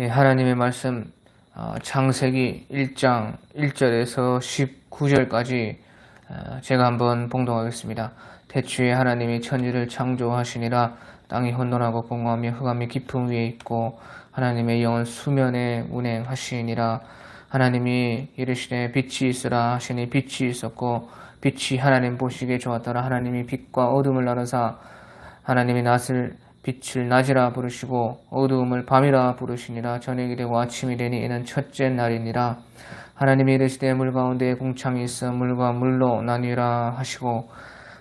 하나님의 말씀 창세기 1장 1절에서 19절까지 제가 한번 봉독하겠습니다. 태초에 하나님이 천지를 창조하시니라. 땅이 혼돈하고 공허하며 흑암이 깊음 위에 있고 하나님의 영은 수면에 운행하시니라. 하나님이 이르시되 빛이 있으라 하시니 빛이 있었고 빛이 하나님 보시기에 좋았더라. 하나님이 빛과 어둠을 나누사 하나님이 빛을 낮이라 부르시고 어두움을 밤이라 부르시니라. 저녁이 되고 아침이 되니 이는 첫째 날이니라. 하나님이 이르시되 물 가운데에 궁창이 있어 물과 물로 나뉘라 하시고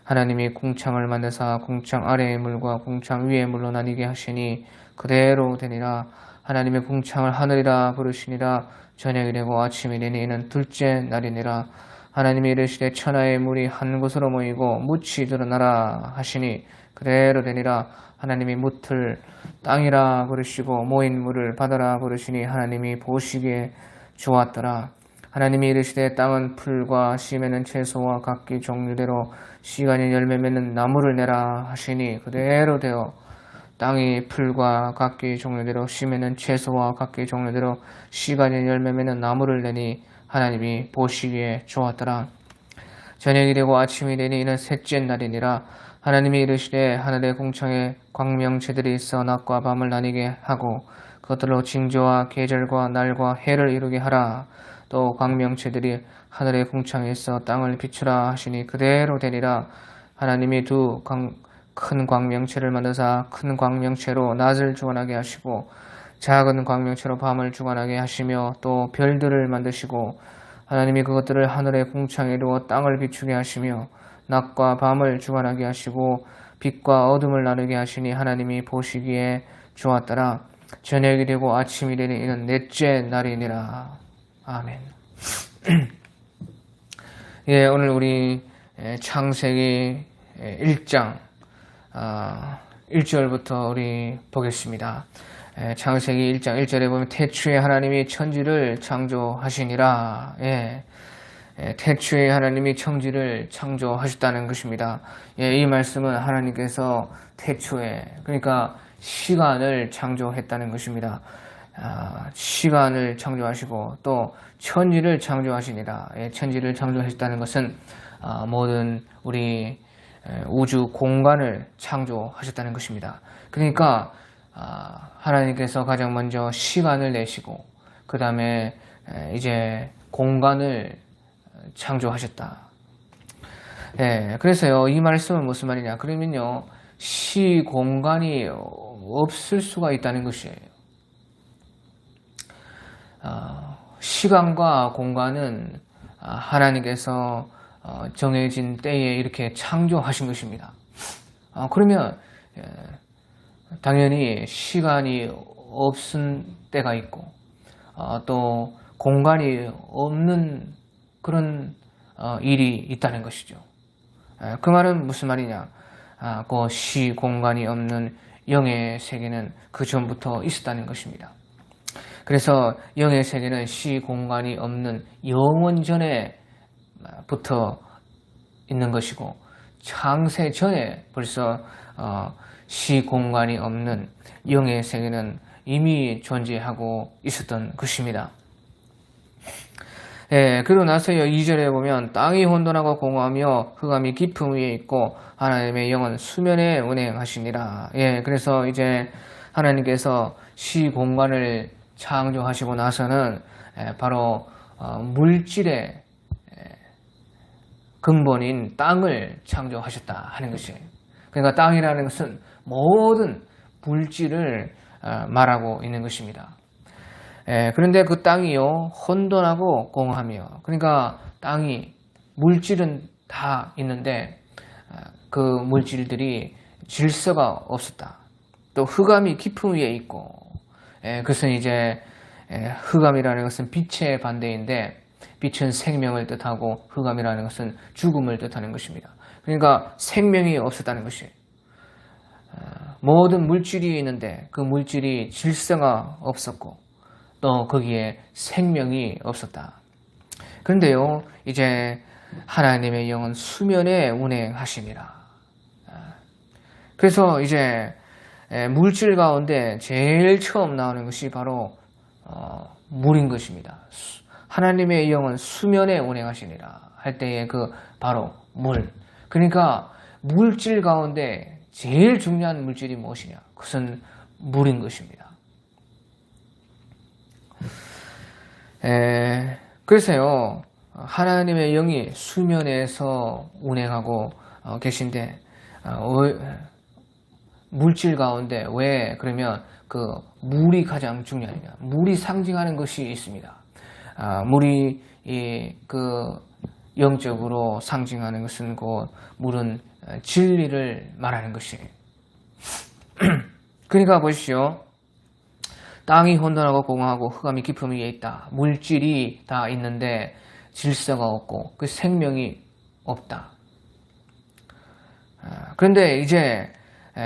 하나님이 궁창을 만드사 궁창 아래의 물과 궁창 위의 물로 나뉘게 하시니 그대로 되니라. 하나님의 궁창을 하늘이라 부르시니라. 저녁이 되고 아침이 되니 이는 둘째 날이니라. 하나님이 이르시되 천하의 물이 한 곳으로 모이고 묻이 드러나라 하시니 그대로 되니라. 하나님이 묻을 땅이라 부르시고 모인 물을 바다라 부르시니 하나님이 보시기에 좋았더라. 하나님이 이르시되 땅은 풀과 씨 맺는 채소와 각기 종류대로 씨가니 열매 맺는 나무를 내라 하시니 그대로 되어 땅이 풀과 각기 종류대로 씨 맺는 채소와 각기 종류대로 씨가니 열매 맺는 나무를 내니 하나님이 보시기에 좋았더라. 저녁이 되고 아침이 되니 이는 셋째 날이니라. 하나님이 이르시되 하늘의 궁창에 광명체들이 있어 낮과 밤을 나뉘게 하고 그것들로 징조와 계절과 날과 해를 이루게 하라. 또 광명체들이 하늘의 궁창에 있어 땅을 비추라 하시니 그대로 되니라. 하나님이 두 큰 광명체를 만드사 큰 광명체로 낮을 주관하게 하시고 작은 광명체로 밤을 주관하게 하시며 또 별들을 만드시고 하나님이 그것들을 하늘의 궁창에 이루어 땅을 비추게 하시며 낮과 밤을 주관하게 하시고 빛과 어둠을 나누게 하시니 하나님이 보시기에 좋았더라. 저녁이 되고 아침이 되니 이는 넷째 날이니라. 아멘. 오늘 우리 창세기 1장 1절부터 우리 보겠습니다. 창세기 1장 1절에 보면 태초에 하나님이 천지를 창조하시니라. 태초에 하나님이 천지를 창조하셨다는 것입니다. 이 말씀은 하나님께서 태초에, 그러니까 시간을 창조했다는 것입니다. 시간을 창조하시고 또 천지를 창조하시니라. 천지를 창조하셨다는 것은 모든 우리 우주 공간을 창조하셨다는 것입니다. 그러니까 하나님께서 가장 먼저 시간을 내시고 그 다음에 이제 공간을 창조하셨다. 그래서요, 이 말씀은 무슨 말이냐? 그러면요, 시 공간이 없을 수가 있다는 것이에요. 시간과 공간은 하나님께서 정해진 때에 이렇게 창조하신 것입니다. 그러면 당연히 시간이 없은 때가 있고 또 공간이 없는 그런 일이 있다는 것이죠. 그 말은 무슨 말이냐? 그 시 공간이 없는 영의 세계는 그 전부터 있었다는 것입니다. 그래서 영의 세계는 시 공간이 없는 영원 전에부터 있는 것이고 창세 전에 벌써 시 공간이 없는 영의 세계는 이미 존재하고 있었던 것입니다. 그러고 나서요, 2절에 보면 땅이 혼돈하고 공허하며 흑암이 깊음 위에 있고 하나님의 영은 수면에 운행하시니라. 그래서 이제 하나님께서 시 공간을 창조하시고 나서는 바로 물질의 근본인 땅을 창조하셨다 하는 것이에요. 그러니까 땅이라는 것은 모든 물질을 말하고 있는 것입니다. 그런데 그 땅이요, 혼돈하고 공허하며, 그러니까 땅이, 물질은 다 있는데 그 물질들이 질서가 없었다. 또 흑암이 깊음 위에 있고, 그것은 이제 흑암이라는 것은 빛의 반대인데 빛은 생명을 뜻하고 흑암이라는 것은 죽음을 뜻하는 것입니다. 그러니까 생명이 없었다는 것이에요. 모든 물질이 있는데 그 물질이 질서가 없었고 또 거기에 생명이 없었다. 그런데요, 이제 하나님의 영은 수면에 운행하시니라. 그래서 이제 물질 가운데 제일 처음 나오는 것이 바로 물인 것입니다. 하나님의 영은 수면에 운행하시니라 할 때의 그 바로 물. 그러니까 물질 가운데 제일 중요한 물질이 무엇이냐? 그것은 물인 것입니다. 그래서요, 하나님의 영이 수면에서 운행하고 계신데, 물질 가운데 왜 그러면 그 물이 가장 중요하냐? 물이 상징하는 것이 있습니다. 물이 그 영적으로 상징하는 것은 곧 물은 진리를 말하는 것이에요. 그러니까 보십시오. 땅이 혼돈하고 공허하고 흑암이 깊음 위에 있다. 물질이 다 있는데 질서가 없고 그 생명이 없다. 그런데 이제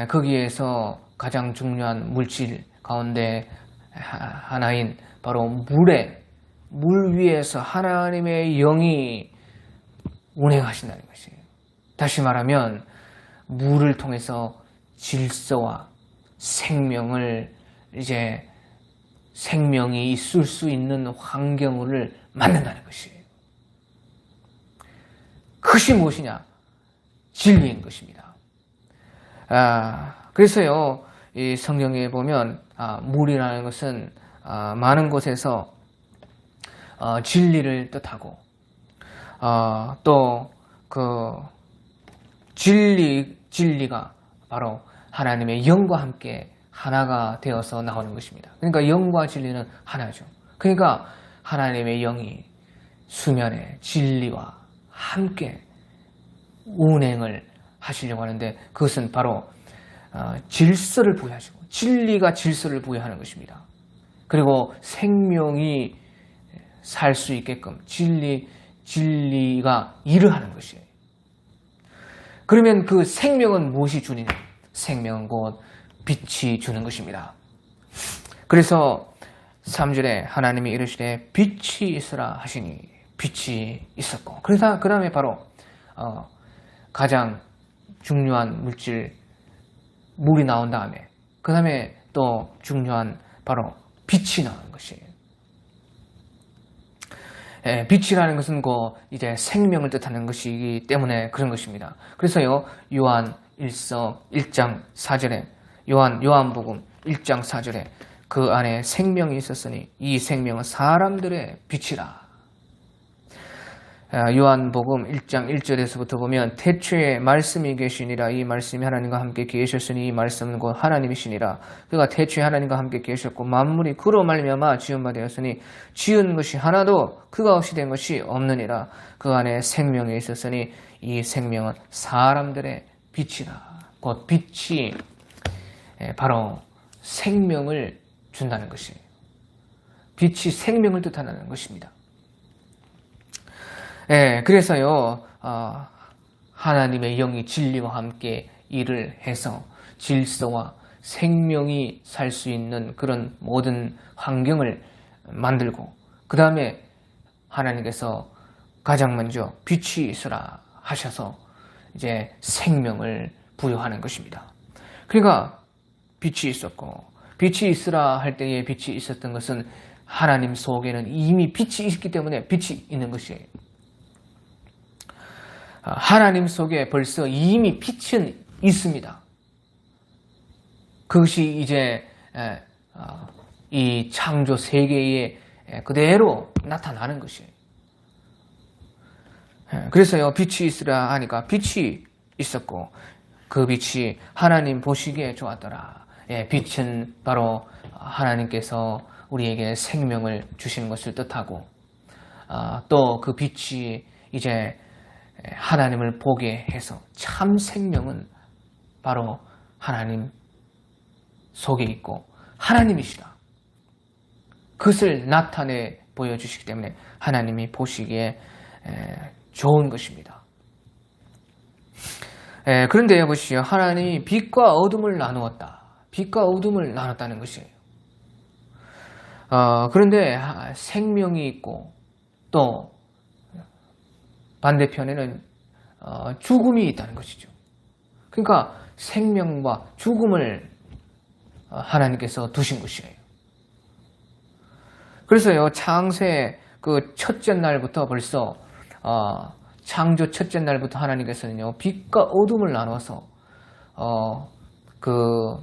거기에서 가장 중요한 물질 가운데 하나인 바로 물 위에서 하나님의 영이 운행하신다는 것이에요. 다시 말하면 물을 통해서 질서와 생명을 이제 생명이 있을 수 있는 환경을 만든다는 것이에요. 그것이 무엇이냐? 진리인 것입니다. 그래서요, 이 성경에 보면 물이라는 것은 많은 곳에서 진리를 뜻하고 또 그 진리가 바로 하나님의 영과 함께 하나가 되어서 나오는 것입니다. 그러니까 영과 진리는 하나죠. 그러니까 하나님의 영이 수면에 진리와 함께 운행을 하시려고 하는데 그것은 바로 질서를 부여하시고 진리가 질서를 부여하는 것입니다. 그리고 생명이 살 수 있게끔 진리가 일을 하는 것이에요. 그러면 그 생명은 무엇이 주느냐? 생명은 곧 빛이 주는 것입니다. 그래서 3절에 하나님이 이르시되 빛이 있으라 하시니 빛이 있었고 그 다음에 바로 가장 중요한 물질 물이 나온 다음에 그 다음에 또 중요한 바로 빛이 나오는 것이에요. 빛이라는 것은 이제 생명을 뜻하는 것이기 때문에 그런 것입니다. 그래서요, 요한 1장 4절에 요한복음 1장 4절에 그 안에 생명이 있었으니 이 생명은 사람들의 빛이라. 요한복음 1장 1절에서부터 보면 태초에 말씀이 계시니라 이 말씀이 하나님과 함께 계셨으니 이 말씀은 곧 하나님이시니라. 그가 태초에 하나님과 함께 계셨고 만물이 그로 말미암아 지은 바 되었으니 지은 것이 하나도 그가 없이 된 것이 없느니라. 그 안에 생명이 있었으니 이 생명은 사람들의 빛이라. 곧 빛이 바로 생명을 준다는 것이에요. 빛이 생명을 뜻하는 것입니다. 그래서요, 하나님의 영이 진리와 함께 일을 해서 질서와 생명이 살 수 있는 그런 모든 환경을 만들고, 그 다음에 하나님께서 가장 먼저 빛이 있으라 하셔서 이제 생명을 부여하는 것입니다. 그러니까 빛이 있었고, 빛이 있으라 할 때에 빛이 있었던 것은 하나님 속에는 이미 빛이 있기 때문에 빛이 있는 것이에요. 하나님 속에 벌써 이미 빛은 있습니다. 그것이 이제 이 창조 세계에 그대로 나타나는 것이에요. 그래서요, 빛이 있으라 하니까 빛이 있었고 그 빛이 하나님 보시기에 좋았더라. 빛은 바로 하나님께서 우리에게 생명을 주시는 것을 뜻하고 또 그 빛이 이제 하나님을 보게 해서 참 생명은 바로 하나님 속에 있고 하나님이시다. 그것을 나타내 보여주시기 때문에 하나님이 보시기에 좋은 것입니다. 그런데 보시죠. 하나님이 빛과 어둠을 나누었다. 빛과 어둠을 나눴다는 것이에요. 그런데 생명이 있고 또 반대편에는 죽음이 있다는 것이죠. 그러니까 생명과 죽음을 하나님께서 두신 것이에요. 그래서요, 창세 그 첫째 날부터 벌써, 창조 첫째 날부터 하나님께서는요, 빛과 어둠을 나눠서, 그,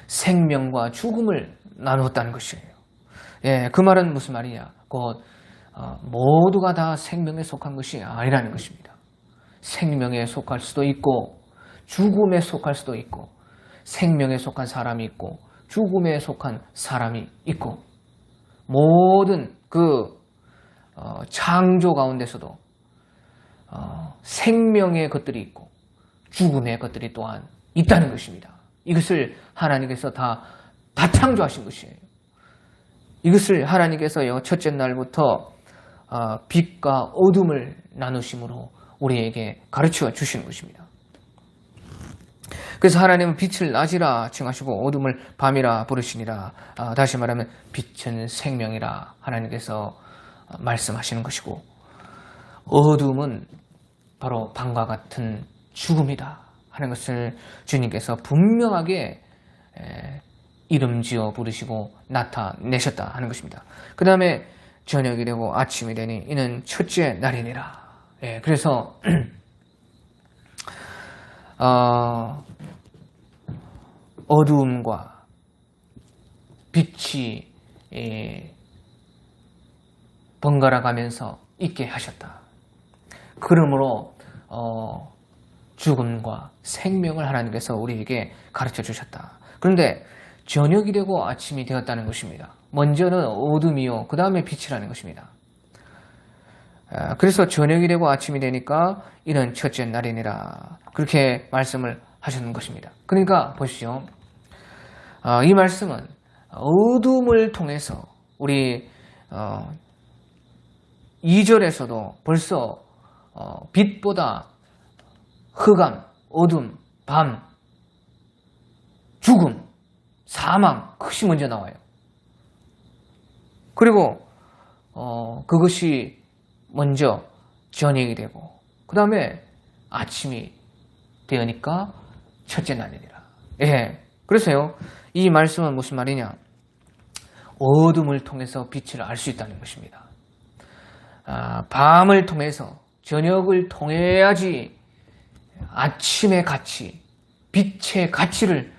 생명과 죽음을 나누었다는 것이에요. 예, 그 말은 무슨 말이냐? 곧, 모두가 다 생명에 속한 것이 아니라는 것입니다. 생명에 속할 수도 있고, 죽음에 속할 수도 있고, 생명에 속한 사람이 있고, 죽음에 속한 사람이 있고, 모든 그 창조 가운데서도 생명의 것들이 있고 죽음의 것들이 또한 있다는 것입니다. 이것을 하나님께서 다 창조하신 것이에요. 이것을 하나님께서요, 첫째 날부터 빛과 어둠을 나누심으로 우리에게 가르쳐 주시는 것입니다. 그래서 하나님은 빛을 낮이라 칭하시고 어둠을 밤이라 부르시니라. 다시 말하면 빛은 생명이라 하나님께서 말씀하시는 것이고, 어둠은 바로 밤과 같은 죽음이다 하는 것을 주님께서 분명하게 이름지어 부르시고 나타내셨다 하는 것입니다. 그 다음에 저녁이 되고 아침이 되니 이는 첫째 날이니라. 예, 그래서 어두움과 빛이 번갈아 가면서 있게 하셨다. 그러므로 죽음과 생명을 하나님께서 우리에게 가르쳐 주셨다. 그런데 저녁이 되고 아침이 되었다는 것입니다. 먼저는 어둠이요, 그 다음에 빛이라는 것입니다. 그래서 저녁이 되고 아침이 되니까 이는 첫째 날이니라, 그렇게 말씀을 하셨는 것입니다. 그러니까 보십시오. 이 말씀은 어둠을 통해서 우리 2절에서도 벌써 빛보다 흑암, 어둠, 밤, 죽음, 사망, 그것이 먼저 나와요. 그리고 그것이 먼저 저녁이 되고 그 다음에 아침이 되니까 첫째 날이니라. 예, 그래서요, 이 말씀은 무슨 말이냐? 어둠을 통해서 빛을 알 수 있다는 것입니다. 밤을 통해서, 저녁을 통해야지 아침의 가치, 빛의 가치를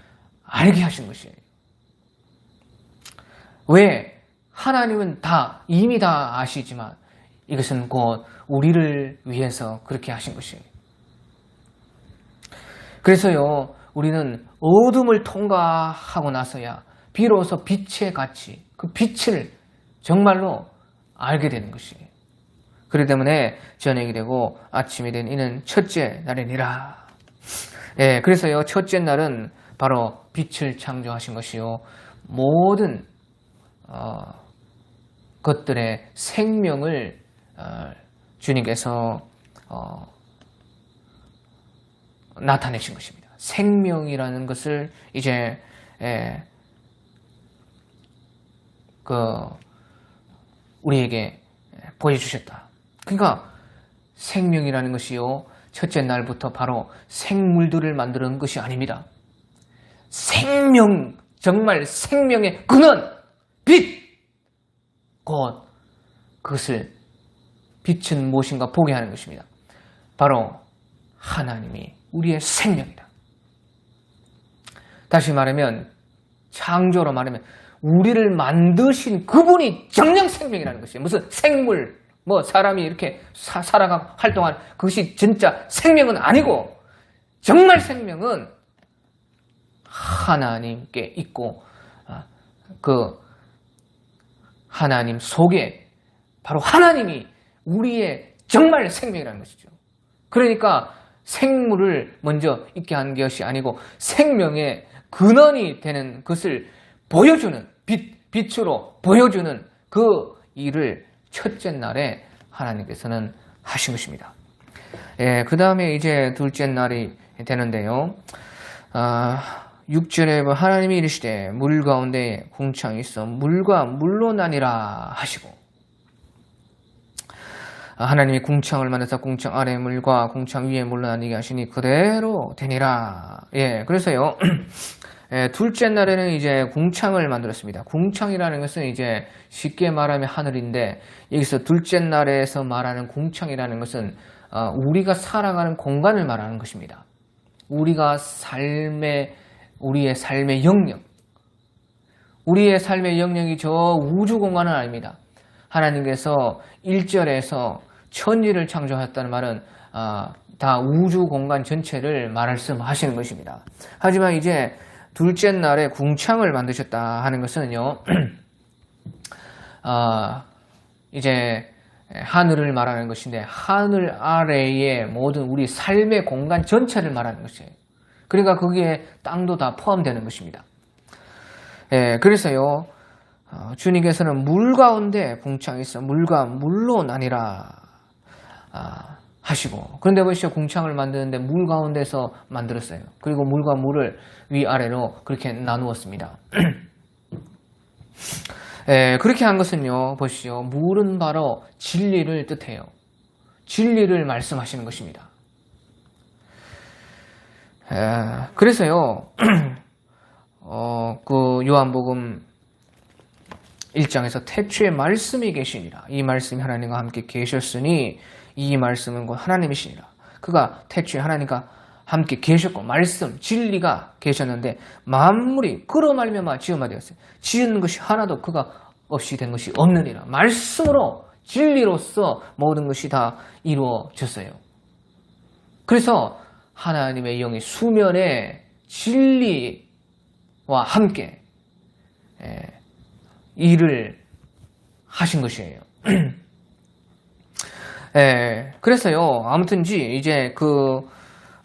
알게 하신 것이에요. 왜? 하나님은 이미 다 아시지만 이것은 곧 우리를 위해서 그렇게 하신 것이에요. 그래서요, 우리는 어둠을 통과하고 나서야 비로소 빛의 가치, 그 빛을 정말로 알게 되는 것이에요. 그렇기 때문에 저녁이 되고 아침이 된 이는 첫째 날이니라. 예, 그래서요, 첫째 날은 바로 빛을 창조하신 것이요, 모든 것들의 생명을 주님께서 나타내신 것입니다. 생명이라는 것을 이제 우리에게 보여주셨다. 그러니까 생명이라는 것이요, 첫째 날부터 바로 생물들을 만드는 것이 아닙니다. 생명, 정말 생명의 근원, 빛! 곧 그것을, 빛은 무엇인가 보게 하는 것입니다. 바로 하나님이 우리의 생명이다. 다시 말하면, 창조로 말하면 우리를 만드신 그분이 정령 생명이라는 것이에요. 무슨 생물, 사람이 이렇게 살아가고 활동하는 그것이 진짜 생명은 아니고, 정말 생명은 하나님께 있고, 그 하나님 속에 바로 하나님이 우리의 정말 생명이라는 것이죠. 그러니까 생물을 먼저 있게 한 것이 아니고 생명의 근원이 되는 것을 보여주는, 빛으로 보여주는 그 일을 첫째 날에 하나님께서는 하신 것입니다. 예, 그 다음에 이제 둘째 날이 되는데요. 6절에 하나님이 이르시되 물 가운데 궁창이 있어 물과 물로 나뉘라 하시고, 하나님이 궁창을 만드사 궁창 아래 물과 궁창 위에 물로 나뉘게 하시니 그대로 되니라. 예, 그래서요, 둘째 날에는 이제 궁창을 만들었습니다. 궁창이라는 것은 이제 쉽게 말하면 하늘인데, 여기서 둘째 날에서 말하는 궁창이라는 것은 우리가 살아가는 공간을 말하는 것입니다. 우리의 삶의 영역, 우리의 삶의 영역이 저 우주 공간은 아닙니다. 하나님께서 1절에서 천지를 창조하였다는 말은 다 우주 공간 전체를 말씀하시는 것입니다. 하지만 이제 둘째 날에 궁창을 만드셨다 하는 것은요, 이제 하늘을 말하는 것인데, 하늘 아래의 모든 우리 삶의 공간 전체를 말하는 것이에요. 그러니까 거기에 땅도 다 포함되는 것입니다. 그래서요, 주님께서는 물 가운데 궁창이 있어 물과 물로 나뉘라 하시고, 그런데 보시죠, 궁창을 만드는데 물 가운데서 만들었어요. 그리고 물과 물을 위아래로 그렇게 나누었습니다. 그렇게 한 것은요, 보시죠, 물은 바로 진리를 뜻해요. 진리를 말씀하시는 것입니다. 그래서요, 그 요한복음 1장에서 태초에 말씀이 계시니라, 이 말씀이 하나님과 함께 계셨으니 이 말씀은 곧 하나님이시니라. 그가 태초에 하나님과 함께 계셨고 말씀, 진리가 계셨는데 만물이 그로 말미암아 지음바 되었어요. 지은 것이 하나도 그가 없이 된 것이 없느니라. 말씀으로, 진리로서 모든 것이 다 이루어졌어요. 그래서 하나님의 영이 수면에 진리와 함께 일을 하신 것이에요. 그래서요, 아무튼지 이제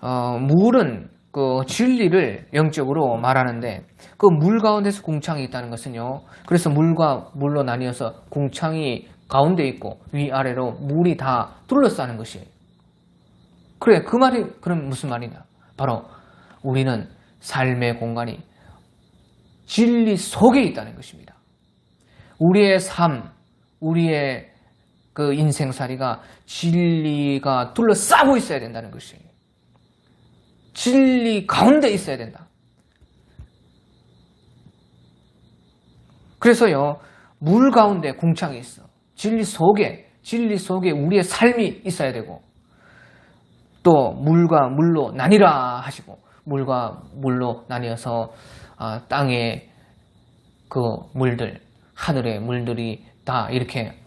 물은 그 진리를 영적으로 말하는데, 그 물 가운데서 궁창이 있다는 것은요, 그래서 물과 물로 나뉘어서 궁창이 가운데 있고 위아래로 물이 다 둘러싸는 것이에요. 그래, 그 말이 그럼 무슨 말이냐? 바로 우리는 삶의 공간이 진리 속에 있다는 것입니다. 우리의 삶, 우리의 그 인생살이가 진리가 둘러싸고 있어야 된다는 것이에요. 진리 가운데 있어야 된다. 그래서요, 물 가운데 궁창이 있어. 진리 속에 우리의 삶이 있어야 되고, 또 물과 물로 나뉘라 하시고, 물과 물로 나뉘어서 땅의 그 물들, 하늘의 물들이 다 이렇게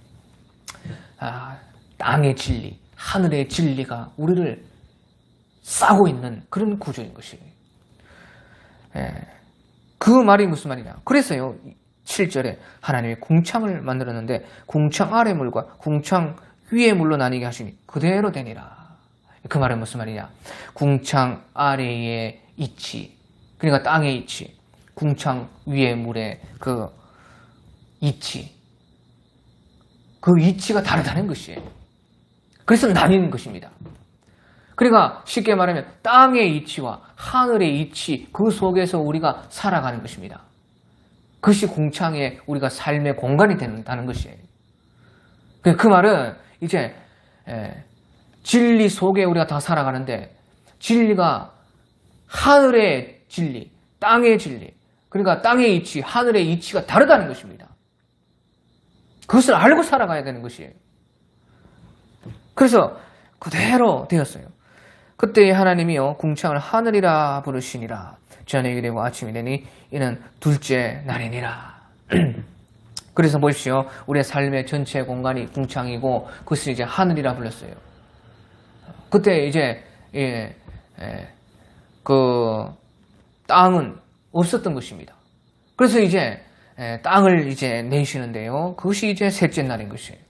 땅의 진리, 하늘의 진리가 우리를 싸고 있는 그런 구조인 것이에요. 그 말이 무슨 말이냐? 그래서요, 7절에 하나님이 궁창을 만들었는데 궁창 아래 물과 궁창 위의 물로 나뉘게 하시니 그대로 되니라. 그 말은 무슨 말이냐? 궁창 아래의 이치, 그러니까 땅의 이치, 궁창 위의 물의 그 이치, 그 이치가 다르다는 것이에요. 그래서 나뉘는 것입니다. 그러니까 쉽게 말하면 땅의 이치와 하늘의 이치, 그 속에서 우리가 살아가는 것입니다. 그것이 궁창에 우리가 삶의 공간이 된다는 것이에요. 그 말은 이제 진리 속에 우리가 다 살아가는데, 진리가 하늘의 진리, 땅의 진리, 그러니까 땅의 이치, 하늘의 이치가 다르다는 것입니다. 그것을 알고 살아가야 되는 것이에요. 그래서 그대로 되었어요. 그때 하나님이요, 궁창을 하늘이라 부르시니라. 저녁이 되고 아침이 되니 이는 둘째 날이니라. 그래서 보십시오, 우리의 삶의 전체 공간이 궁창이고 그것을 이제 하늘이라 불렀어요. 그때 이제 그 땅은 없었던 것입니다. 그래서 이제 땅을 이제 내시는데요, 그것이 이제 셋째 날인 것이에요.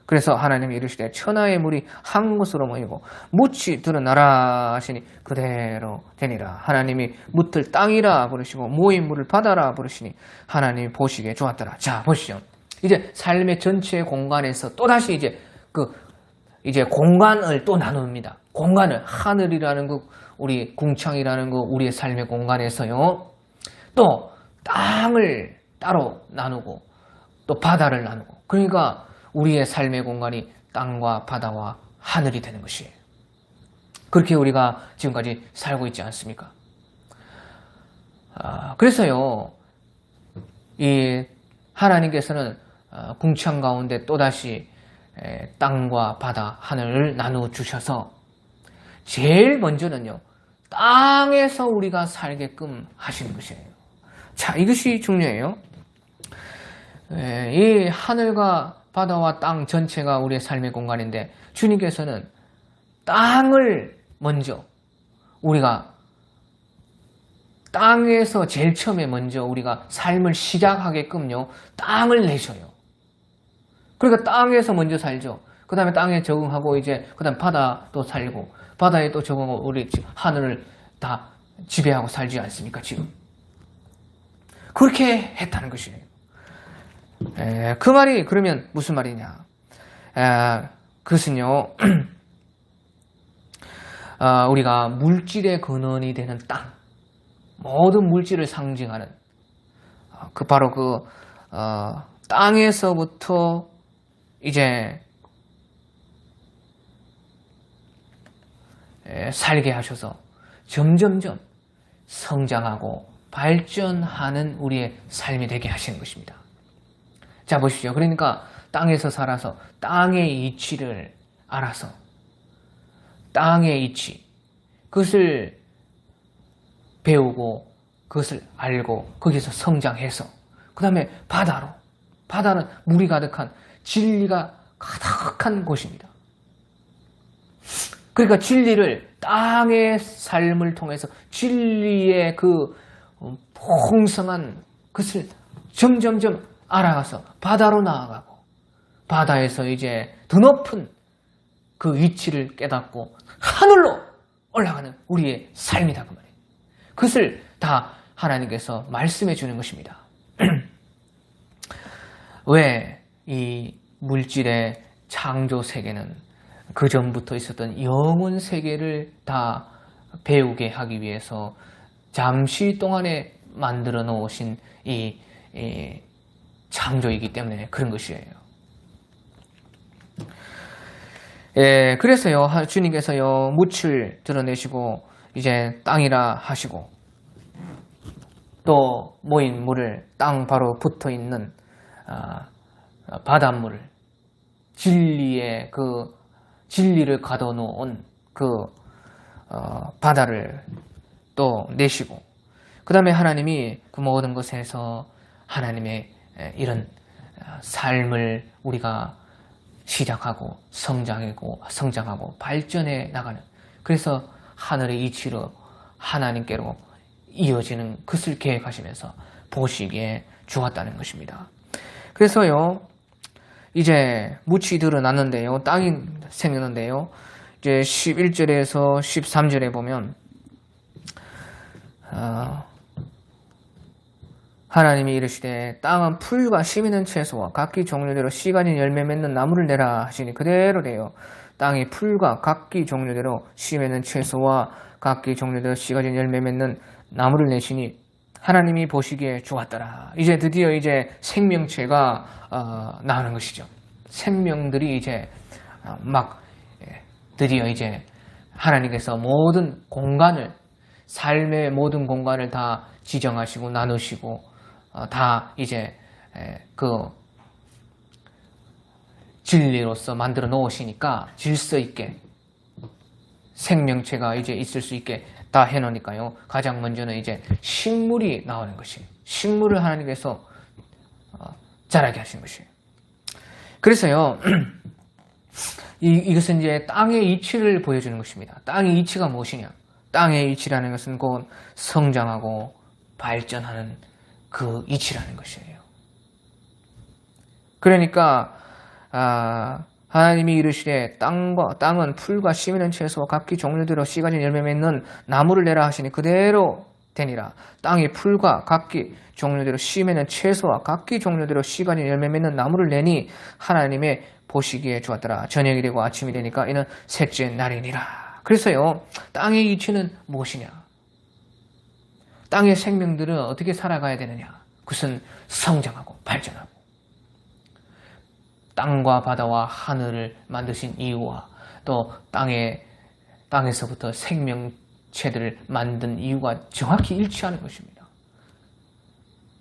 그래서 하나님이 이르시되 천하의 물이 한 곳으로 모이고 묻이 드러나라 하시니 그대로 되니라. 하나님이 묻을 땅이라 부르시고 모인 물을 바다라 부르시니 하나님이 보시기에 좋았더라. 자, 보시죠. 이제 삶의 전체 공간에서 또다시 이제 공간을 또 나눕니다. 공간을, 하늘이라는 거, 우리 궁창이라는 거, 우리의 삶의 공간에서요, 또 땅을 따로 나누고 또 바다를 나누고, 그러니까 우리의 삶의 공간이 땅과 바다와 하늘이 되는 것이에요. 그렇게 우리가 지금까지 살고 있지 않습니까? 그래서요, 이 하나님께서는 궁창 가운데 또다시 땅과 바다, 하늘을 나누어 주셔서 제일 먼저는요, 땅에서 우리가 살게끔 하시는 것이에요. 자, 이것이 중요해요. 이 하늘과 바다와 땅 전체가 우리의 삶의 공간인데 주님께서는 땅을 먼저 우리가 땅에서 제일 처음에 먼저 우리가 삶을 시작하게끔요, 땅을 내셔요. 그러니까 땅에서 먼저 살죠. 그 다음에 땅에 적응하고 그 다음에 바다도 살고 바다에 또 적응하고 우리 하늘을 다 지배하고 살지 않습니까, 지금? 그렇게 했다는 것이에요. 그 말이 그러면 무슨 말이냐? 그것은요, 우리가 물질의 근원이 되는 땅, 모든 물질을 상징하는 바로 땅에서부터 이제 살게 하셔서 점점점 성장하고 발전하는 우리의 삶이 되게 하시는 것입니다. 자, 보십시오. 그러니까 땅에서 살아서 땅의 이치를 알아서 땅의 이치, 그것을 배우고 그것을 알고 거기서 성장해서 그 다음에 바다는 물이 가득한 진리가 가득한 곳입니다. 그러니까 진리를 땅의 삶을 통해서 진리의 그 풍성한 것을 점점점 알아가서 바다로 나아가고 바다에서 이제 더 높은 그 위치를 깨닫고 하늘로 올라가는 우리의 삶이다, 그 말이에요. 그것을 다 하나님께서 말씀해 주는 것입니다. 왜 이 물질의 창조 세계는 그 전부터 있었던 영혼 세계를 다 배우게 하기 위해서 잠시 동안에 만들어 놓으신 이 창조이기 때문에 그런 것이에요. 그래서요, 주님께서요, 묻을 드러내시고 이제 땅이라 하시고 또 모인 물을 땅 바로 붙어 있는 바닷물을 진리의 그 진리를 가둬놓은 바다를 또 내시고 그 다음에 하나님이 그 모든 것에서 하나님의 이런 삶을 우리가 시작하고 성장하고 발전해 나가는, 그래서 하늘의 이치로 하나님께로 이어지는 것을 계획하시면서 보시기에 주었다는 것입니다. 그래서요, 이제 묻이 드러났는데요, 땅이 생겼는데요, 이제 11절에서 13절에 보면 하나님이 이르시되 땅은 풀과 씨 있는 채소와 각기 종류대로 씨 가진 열매 맺는 나무를 내라 하시니 그대로 돼요. 땅이 풀과 각기 종류대로 씨 맺는 채소와 각기 종류대로 씨 가진 열매 맺는 나무를 내시니 하나님이 보시기에 좋았더라. 이제 드디어 이제 생명체가 나오는 것이죠. 생명들이 이제 드디어 이제 하나님께서 모든 공간을, 삶의 모든 공간을 다 지정하시고 나누시고 다 이제 그 진리로서 만들어 놓으시니까 질서 있게 생명체가 이제 있을 수 있게 다 해놓으니까요. 가장 먼저는 이제 식물이 나오는 것이에요. 식물을 하나님께서 자라게 하신 것이에요. 그래서요, 이것은 이제 땅의 이치를 보여주는 것입니다. 땅의 이치가 무엇이냐? 땅의 이치라는 것은 곧 성장하고 발전하는 그 이치라는 것이에요. 그러니까 하나님이 이르시되 땅은 풀과 씨 있는 채소와 각기 종류대로 씨 가진 열매 맺는 나무를 내라 하시니 그대로 되니라. 땅이 풀과 각기 종류대로 씨 맺는 채소와 각기 종류대로 씨 가진 열매 맺는 나무를 내니 하나님의 보시기에 좋았더라. 저녁이 되고 아침이 되니까 이는 셋째 날이니라. 그래서요, 땅의 이치는 무엇이냐? 땅의 생명들은 어떻게 살아가야 되느냐? 그것은 성장하고 발전하고 땅과 바다와 하늘을 만드신 이유와 또 땅에서부터 생명체들을 만든 이유가 정확히 일치하는 것입니다.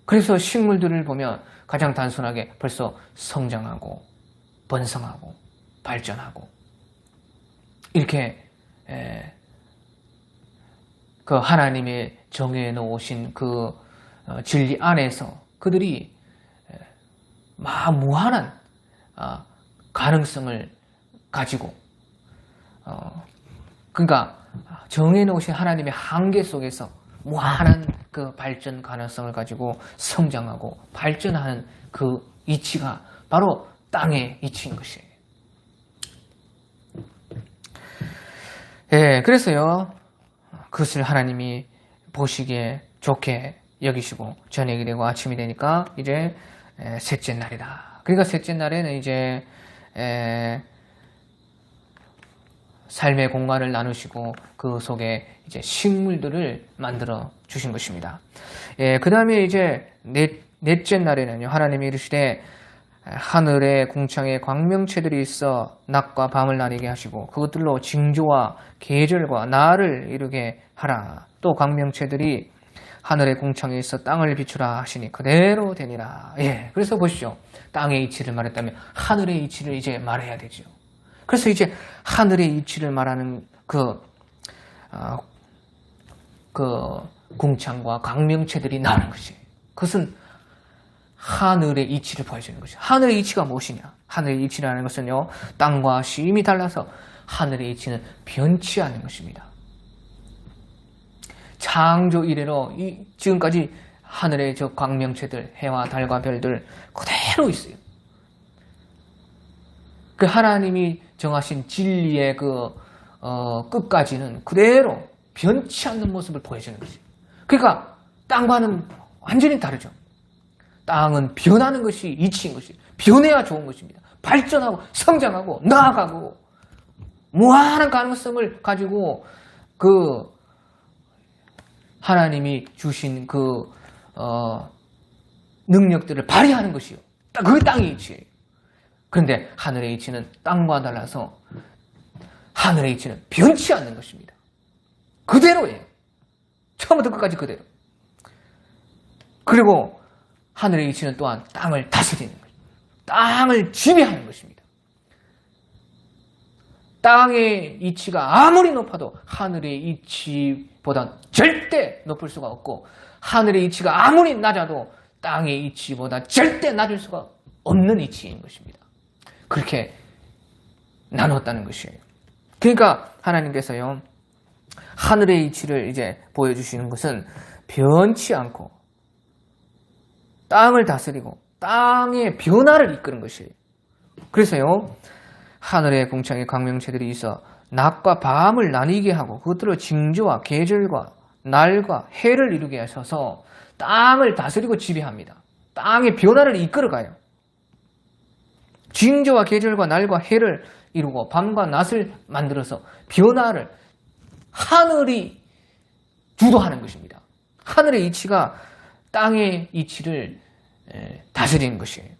그래서 식물들을 보면 가장 단순하게 벌써 성장하고 번성하고 발전하고 이렇게 그 하나님의 정해 놓으신 그 진리 안에서 그들이 무한한 가능성을 가지고 그러니까 정해 놓으신 하나님의 한계 속에서 무한한 그 발전 가능성을 가지고 성장하고 발전하는 그 이치가 바로 땅의 이치인 것이에요. 그래서요, 그것을 하나님이 보시기에 좋게 여기시고 저녁이 되고 아침이 되니까 이제 셋째 날이다. 그러니까 셋째 날에는 이제 삶의 공간을 나누시고 그 속에 이제 식물들을 만들어 주신 것입니다. 그 다음에 이제 넷째 날에는요, 하나님이 이르시되 하늘에 궁창에 광명체들이 있어 낮과 밤을 나뉘게 하시고 그것들로 징조와 계절과 날을 이루게 하라. 또 광명체들이 하늘의 궁창에 있어 땅을 비추라 하시니 그대로 되니라. 그래서 보시죠. 땅의 이치를 말했다면 하늘의 이치를 이제 말해야 되죠. 그래서 이제 하늘의 이치를 말하는 그 궁창과 광명체들이 나는 것이에요. 그것은 하늘의 이치를 보여주는 것이죠. 하늘의 이치가 무엇이냐? 하늘의 이치라는 것은요, 땅과 심이 달라서 하늘의 이치는 변치 않는 것입니다. 창조 이래로 지금까지 하늘의 저 광명체들, 해와 달과 별들 그대로 있어요. 그 하나님이 정하신 진리의 끝까지는 그대로 변치 않는 모습을 보여주는 것이에요. 그러니까 땅과는 완전히 다르죠. 땅은 변하는 것이 이치인 것이에요. 변해야 좋은 것입니다. 발전하고 성장하고 나아가고 무한한 가능성을 가지고 그 하나님이 주신 그 능력들을 발휘하는 것이요. 그게 땅의 이치예요. 그런데 하늘의 이치는 땅과 달라서 하늘의 이치는 변치 않는 것입니다. 그대로예요. 처음부터 끝까지 그대로. 그리고 하늘의 이치는 또한 땅을 다스리는 것입니다. 땅을 지배하는 것입니다. 땅의 이치가 아무리 높아도 하늘의 이치보다 절대 높을 수가 없고 하늘의 이치가 아무리 낮아도 땅의 이치보다 절대 낮을 수가 없는 이치인 것입니다. 그렇게 나눴다는 것이에요. 그러니까 하나님께서요, 하늘의 이치를 이제 보여주시는 것은 변치 않고 땅을 다스리고 땅의 변화를 이끄는 것이에요. 그래서요, 하늘의 궁창에 광명체들이 있어 낮과 밤을 나뉘게 하고 그것들을 징조와 계절과 날과 해를 이루게 하셔서 땅을 다스리고 지배합니다. 땅의 변화를 이끌어가요. 징조와 계절과 날과 해를 이루고 밤과 낮을 만들어서 변화를 하늘이 주도하는 것입니다. 하늘의 이치가 땅의 이치를 다스리는 것이에요.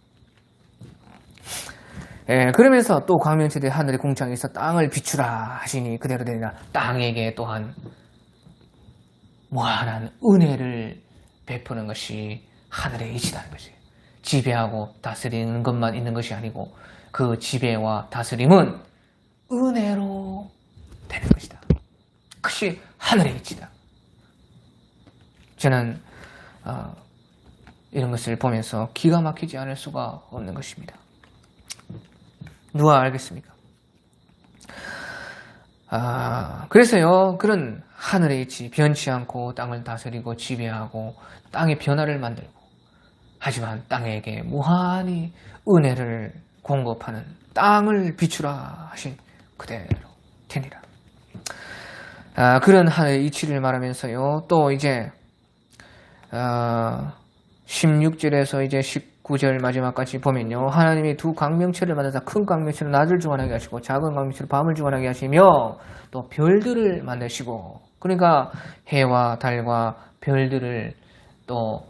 그러면서 또 광명체들이 하늘의 궁창에서 땅을 비추라 하시니 그대로 되니라. 땅에게 또한 무한한 은혜를 베푸는 것이 하늘의 이치라는 것이에요. 지배하고 다스리는 것만 있는 것이 아니고 그 지배와 다스림은 은혜로 되는 것이다. 그것이 하늘의 이치다. 저는 이런 것을 보면서 기가 막히지 않을 수가 없는 것입니다. 누가 알겠습니까? 그래서요, 그런 하늘의 이치, 변치 않고 땅을 다스리고 지배하고 땅의 변화를 만들고 하지만 땅에게 무한히 은혜를 공급하는 땅을 비추라 하신 그대로 되니라. 그런 하늘의 이치를 말하면서요, 또 이제 16절에서 이제 19절 마지막까지 보면요, 하나님이 두 광명체를 만드사 큰 광명체를 낮을 주관하게 하시고 작은 광명체를 밤을 주관하게 하시며 또 별들을 만드시고, 그러니까 해와 달과 별들을 또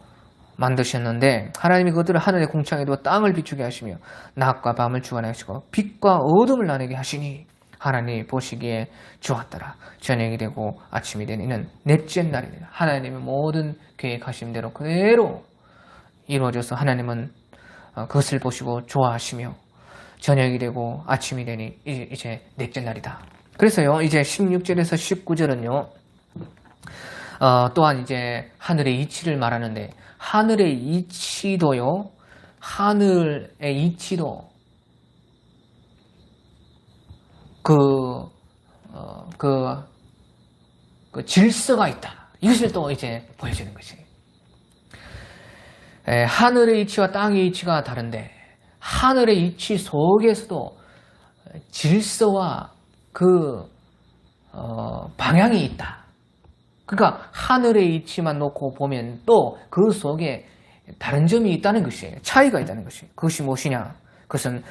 만드셨는데 하나님이 그들을 하늘의 궁창에도 땅을 비추게 하시며 낮과 밤을 주관하게 하시고 빛과 어둠을 나누게 하시니 하나님이 보시기에 좋았더라. 저녁이 되고 아침이 되는 이는 넷째 날이니라. 하나님의 모든 계획하신 대로 그대로 이루어져서 하나님은 그것을 보시고 좋아하시며 저녁이 되고 아침이 되니 이제 넷째 날이다. 그래서요, 이제 16절에서 19절은요, 또한 이제 하늘의 이치를 말하는데, 하늘의 이치도요, 하늘의 이치도 그 질서가 있다. 이것을 또 이제 보여주는 것이. 하늘의 이치와 땅의 이치가 다른데, 하늘의 이치 속에서도 질서와 방향이 있다. 그러니까 하늘의 이치만 놓고 보면 또 그 속에 다른 점이 있다는 것이에요. 차이가 있다는 것이에요. 그것이 무엇이냐? 그것은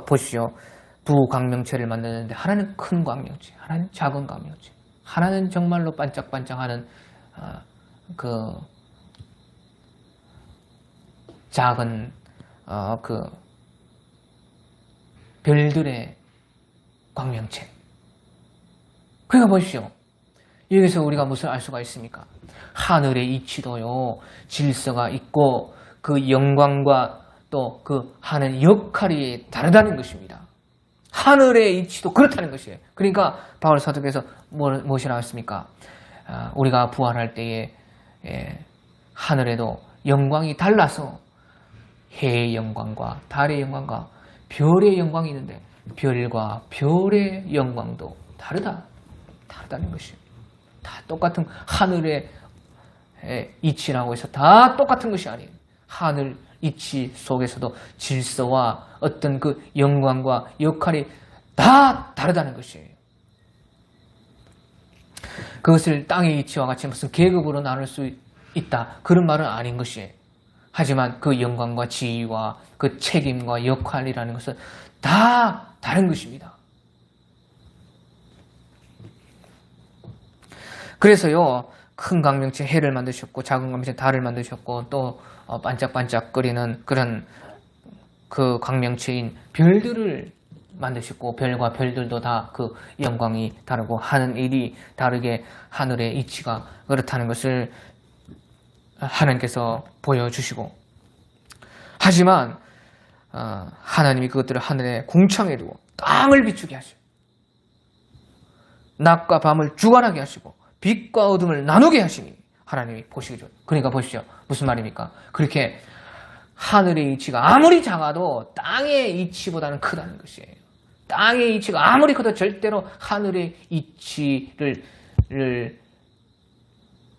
보십시오. 두 광명체를 만드는데 하나는 큰 광명체, 하나는 작은 광명체. 하나는 정말로 반짝반짝하는 작은 별들의 광명체. 그러니까 보십시오. 여기서 우리가 무엇을 알 수가 있습니까? 하늘의 이치도요, 질서가 있고 그 영광과 또 그 하는 역할이 다르다는 것입니다. 하늘의 이치도 그렇다는 것이에요. 그러니까 바울 사도께서 무엇이라고 했습니까? 우리가 부활할 때에 하늘에도 영광이 달라서 해의 영광과 달의 영광과 별의 영광이 있는데 별과 별의 영광도 다르다는 것이에요. 다 똑같은 하늘의 이치라고 해서 다 똑같은 것이 아니에요. 하늘 이치 속에서도 질서와 어떤 그 영광과 역할이 다 다르다는 것이에요. 그것을 땅의 이치와 같이 무슨 계급으로 나눌 수 있다, 그런 말은 아닌 것이에요. 하지만 그 영광과 지위와 그 책임과 역할이라는 것은 다 다른 것입니다. 그래서요, 큰 광명체 해를 만드셨고 작은 광명체 달을 만드셨고 또 반짝반짝거리는 그런 그 광명체인 별들을 만드셨고 별과 별들도 다 그 영광이 다르고 하는 일이 다르게 하늘의 이치가 그렇다는 것을 하나님께서 보여주시고, 하지만 하나님이 그것들을 하늘에 궁창해 두고 땅을 비추게 하시고 낮과 밤을 주관하게 하시고 빛과 어둠을 나누게 하시니 하나님이 보시기죠. 그러니까 보십시오. 무슨 말입니까? 그렇게 하늘의 이치가 아무리 작아도 땅의 이치보다는 크다는 것이에요. 땅의 이치가 아무리 커도 절대로 하늘의 이치를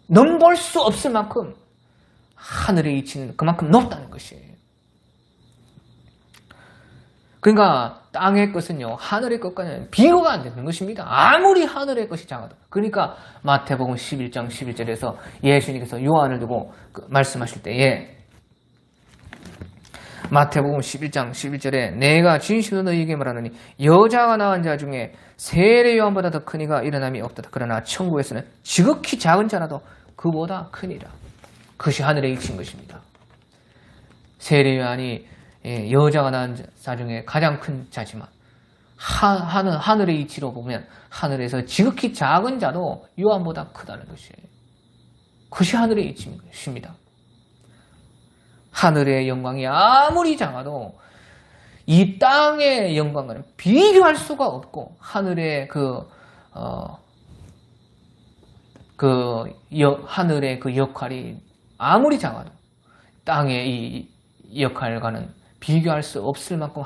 넘볼 수 없을 만큼 하늘의 이치는 그만큼 높다는 것이에요. 그러니까 땅의 것은요, 하늘의 것과는 비교가 안 되는 것입니다. 아무리 하늘의 것이 작아도. 그러니까 마태복음 11장 11절에서 예수님께서 요한을 두고 말씀하실 때에 마태복음 11장 11절에 내가 진실로 너희에게 말하노니 여자가 낳은 자 중에 세례 요한보다 더 큰 이가 일어남이 없다. 그러나 천국에서는 지극히 작은 자라도 그보다 크니라. 그것이 하늘의 이치인 것입니다. 세례 요한이 여자가 낳은 자 중에 가장 큰 자지만 하늘의 이치로 보면 하늘에서 지극히 작은 자도 요한보다 크다는 것이에요. 그것이 하늘의 이치인 것입니다. 하늘의 영광이 아무리 작아도 이 땅의 영광과는 비교할 수가 없고, 하늘의 하늘의 그 역할이 아무리 작아도 땅의 이 역할과는 비교할 수 없을 만큼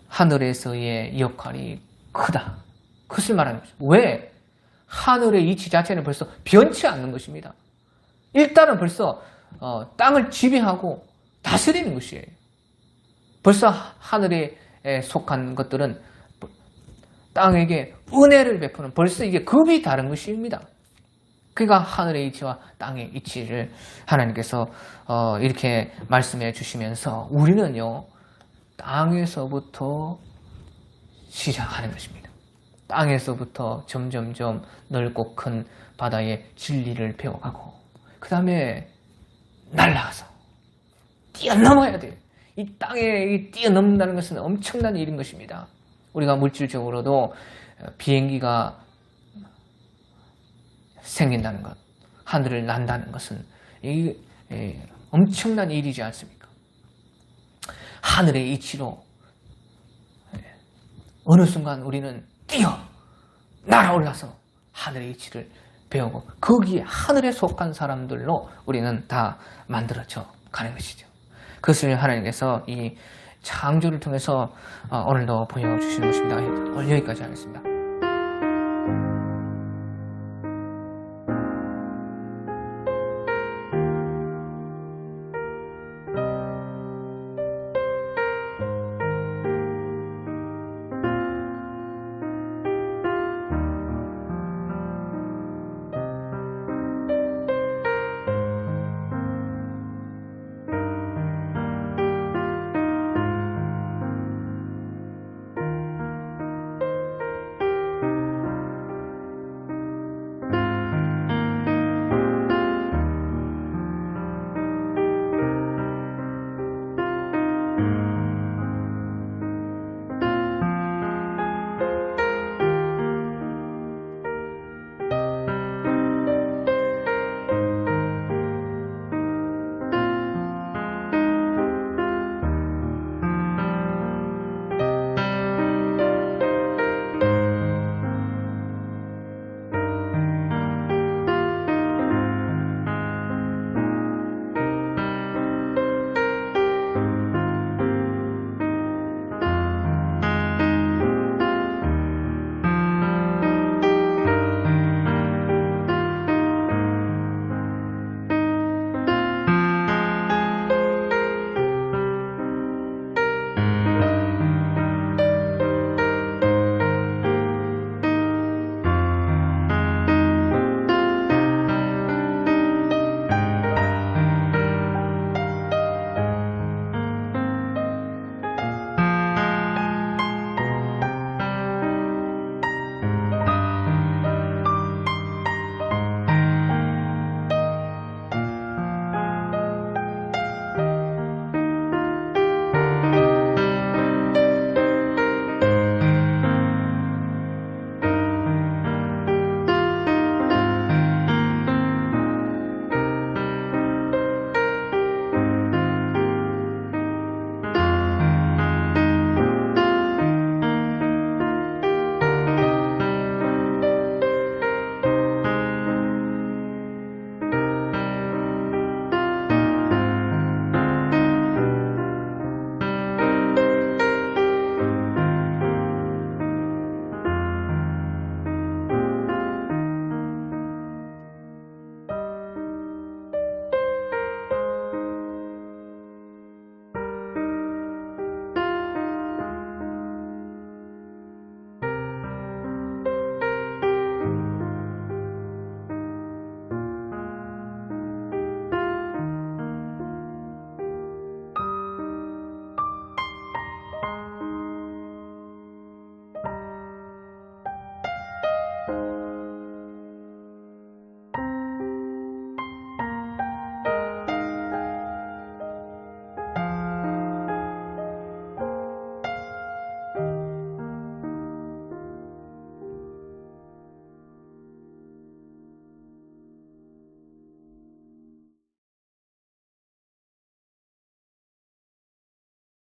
하늘에서의 역할이 크다. 그것을 말하는 것입니다. 왜? 하늘의 이치 자체는 벌써 변치 않는 것입니다. 일단은 벌써 땅을 지배하고 다스리는 것이에요. 벌써 하늘에 속한 것들은 땅에게 은혜를 베푸는, 벌써 이게 급이 다른 것입니다. 그러니까 하늘의 이치와 땅의 이치를 하나님께서 이렇게 말씀해 주시면서 우리는요, 땅에서부터 시작하는 것입니다. 땅에서부터 점점점 넓고 큰 바다의 진리를 배워가고 그 다음에 날아가서 뛰어넘어야 돼요. 이 땅에 뛰어넘는다는 것은 엄청난 일인 것입니다. 우리가 물질적으로도 비행기가 생긴다는 것, 하늘을 난다는 것은 엄청난 일이지 않습니까? 하늘의 이치로 어느 순간 우리는 날아올라서 하늘의 이치를 배우고 거기에 하늘에 속한 사람들로 우리는 다 만들어져 가는 것이죠. 그것을 하나님께서 이 창조를 통해서 오늘도 보여주시는 것입니다. 오늘 여기까지 하겠습니다.